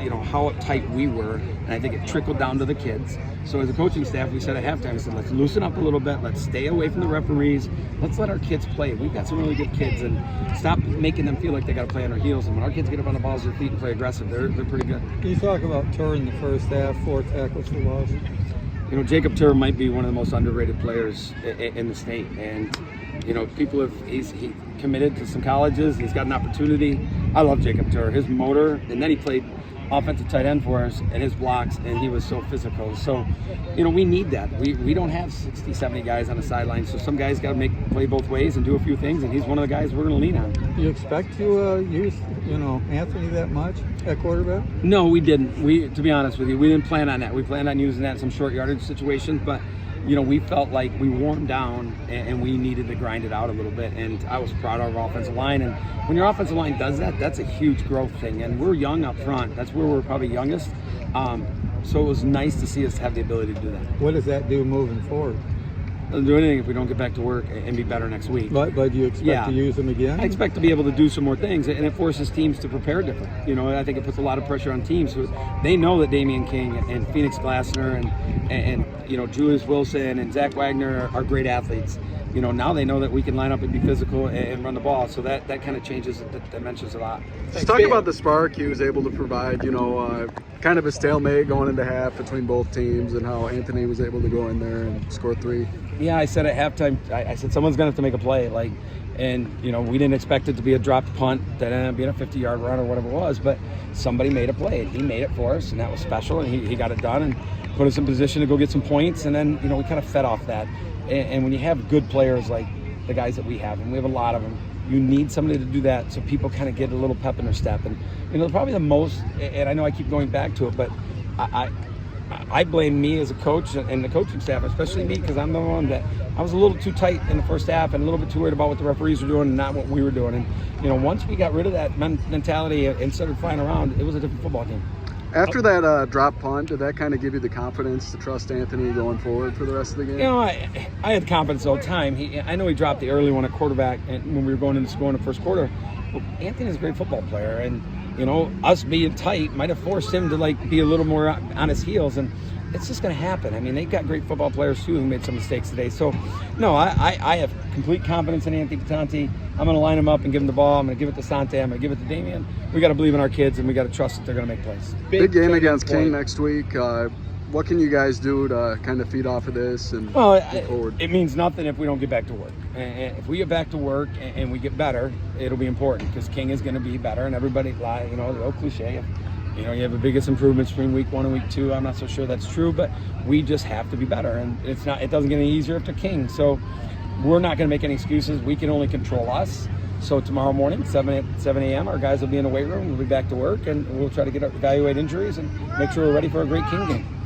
how uptight we were, and I think it trickled down to the kids. So as a coaching staff, we said at halftime, we said, let's loosen up a little bit, let's stay away from the referees, let's let our kids play. We've got some really good kids, and stop making them feel like they got to play on their heels. And when our kids get up on the balls of their feet and play aggressive, they're pretty good. You talk about Turr in the first half, 4 tackles for loss. Jacob Turr might be one of the most underrated players in the state, and he's committed to some colleges. He's got an opportunity. I love Jacob Turr, his motor, and then he played offensive tight end for us, and his blocks, and he was so physical. So, we need that. We don't have 60, 70 guys on the sideline, so some guys got to play both ways and do a few things, and he's one of the guys we're going to lean on. Do you expect to use, Anthony that much at quarterback? No, we didn't. To be honest with you, we didn't plan on that. We planned on using that in some short yardage situations, but we felt like we wore him down and we needed to grind it out a little bit. And I was proud of our offensive line. And when your offensive line does that, that's a huge growth thing. And we're young up front. That's where we're probably youngest. So it was nice to see us have the ability to do that. What does that do moving forward? Doesn't do anything if we don't get back to work and be better next week. But do you expect to use them again? I expect to be able to do some more things, and it forces teams to prepare different. I think it puts a lot of pressure on teams. So they know that Damian King and Phoenix Glasner and Julius Wilson and Zach Wagner are great athletes. Now they know that we can line up and be physical and run the ball. So that kind of changes the dimensions a lot. Let's talk about the spark he was able to provide, kind of a stalemate going into half between both teams, and how Anthony was able to go in there and score 3. Yeah, I said at halftime, I said someone's going to have to make a play. We didn't expect it to be a dropped punt that ended up being a 50-yard run or whatever it was, but somebody made a play, and he made it for us, and that was special, and he got it done and put us in position to go get some points, and then, we kind of fed off that. And when you have good players like the guys that we have, and we have a lot of them, you need somebody to do that so people kind of get a little pep in their step. And probably the most, and I know I keep going back to it, but I blame me as a coach and the coaching staff, especially me, because I'm the one that I was a little too tight in the first half and a little bit too worried about what the referees were doing and not what we were doing. And once we got rid of that mentality and started flying around, it was a different football team. After that drop punt, did that kind of give you the confidence to trust Anthony going forward for the rest of the game? I had confidence all the time. I know he dropped the early one at quarterback when we were going into school in the first quarter. But Anthony's a great football player, and us being tight might have forced him to be a little more on his heels, and it's just going to happen. I mean, they've got great football players too who made some mistakes today. So, no, I have complete confidence in Anthony Patanti. I'm going to line him up and give him the ball. I'm going to give it to Sante. I'm going to give it to Damian. We got to believe in our kids, and we got to trust that they're going to make plays. Big game against King next week. What can you guys do to kind of feed off of this and move forward? It means nothing if we don't get back to work. And if we get back to work and we get better, it'll be important because King is going to be better. And everybody, the old cliche, you have the biggest improvements between week 1 and week 2. I'm not so sure that's true, but we just have to be better. And it doesn't get any easier after King. So we're not going to make any excuses. We can only control us. So tomorrow morning, 7 a.m., our guys will be in the weight room. We'll be back to work, and we'll try to evaluate injuries and make sure we're ready for a great King game.